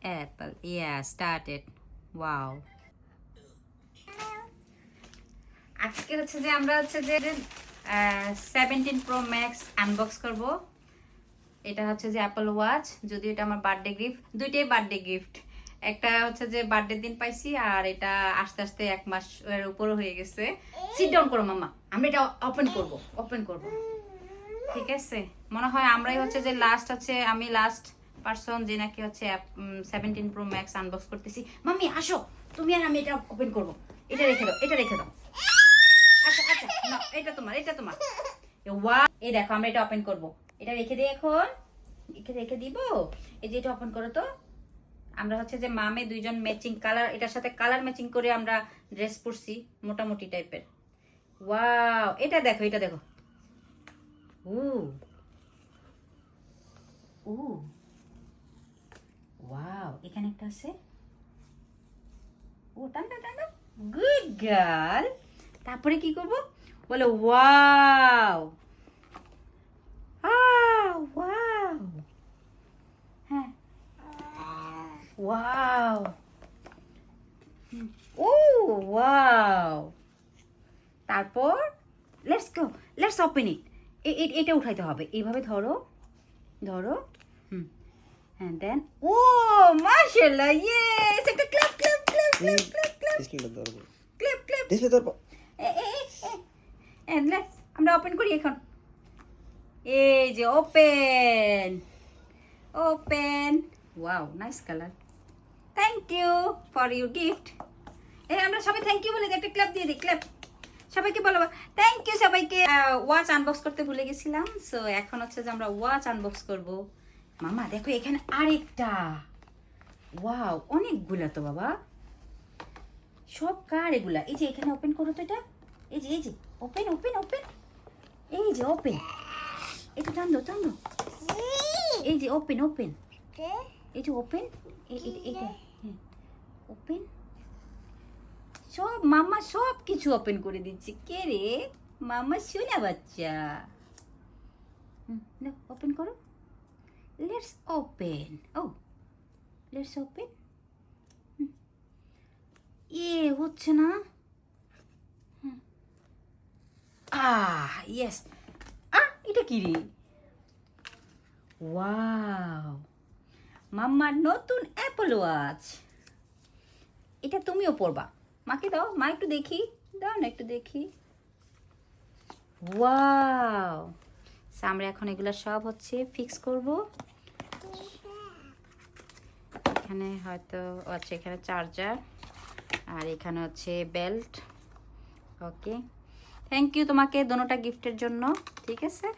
apple. Yeah, started. Wow. আজকে হচ্ছে যে আমরা হচ্ছে যে 17 Pro Max আনবক্স করব। এটা হচ্ছে যে অ্যাপল ওয়াচ, যদিও এটা আমার বার্থডে গিফট, দুইটাই বার্থডে গিফট। একটা হচ্ছে যে বার্থডে দিন পাইছি, আর এটা আস্তে আস্তে 1 মাস এর উপর হয়ে গেছে। সিট ডাউন করো মাম্মা, আমরা এটা ওপেন করব। ঠিক আছে, মনে হয় আমরাই হচ্ছে যে লাস্ট আছে, আমি লাস্ট পারসন যে নাকি হচ্ছে 17 Pro Max আনবক্স করতেছি। মাম্মি আসো, তুমি আর আমি এটা ওপেন করব। এটা রেখে দাও, এটা রেখে দাও। আচ্ছা আচ্ছা, না এটা তোমার, এটা তোমার। ওয়াও, এই দেখো আমরা এটা ওপেন করব। এটা রেখে দিই এখন, রেখে দিব। এই যে এটা ওপেন করো তো। আমরা হচ্ছে যে মামে দুইজন ম্যাচিং কালার, এটার সাথে কালার ম্যাচিং করে আমরা ড্রেস পরছি, মোটামুটি টাইপের। ওয়াও, এটা দেখো, এটা দেখো। ও ও ওয়াও, এখানে একটা আছে। ও টান্ডা টান্ডা, গুড গার্ল। তারপরে কি করব বলে? ওয়াও ওয়াও, হ্যাঁ ওয়াও, ও ওয়াও। তারপর লেটস ওপেন ইট। এটা উঠাইতে হবে, এইভাবে ধরো ধরো, and then ও মাশাআল্লাহ, ইয়েস, একটা clap clap clap clap clap clap display ধরবো, ক্ল্যাপ ক্ল্যাপ। ডিসপ্লে ধরবো। এন্ড লেটস আমরা ওপেন করি এখন। এই যে open wow, nice colour. Thank you for your gift. আমরা সবাই থ্যাংক ইউ বলে একটা ক্ল্যাপ দিয়ে দিই, ক্ল্যাপ। সবাইকে বলো থ্যাংক ইউ সবাইকে। ওয়াচ আনবক্স করতে ভুলে গেছিলাম, সো এখন হচ্ছে যে আমরা ওয়াচ আনবক্স করব। মামা দেখো এখানে আরেকটা। ওয়াও, অনেকগুলা তো বাবা। সব কার এগুলা? এই যে এখানে ওপেন করো তো এটা। এই যে ওপেন এই যে ওপেন। এটা টান দাও। এই যে ওপেন এই যে ওপেন, এটা ওপেন। সব মামা সব কিছু ওপেন করে দিচ্ছে। কে রে মামা? শোনা বাচ্চা। ওপেন করো। Let's open. Let's open. হচ্ছে না। ইয়েস। এটা কি রে? ওয়াও, মাম্মার নতুন অ্যাপল ওয়াচ। এটা তুমিও পরবা, মাকে দাও, মা একটু দেখি, দাও না একটু দেখি। ওয়াও, আমরা এখন এগুলো সব হচ্ছে ফিক্স করব। এখানে হয়তো আছে, এখানে চার্জার, আর এখানে হচ্ছে বেল্ট। ওকে, থ্যাংক ইউ তোমাকে দোনোটা গিফটের জন্য। ঠিক আছে।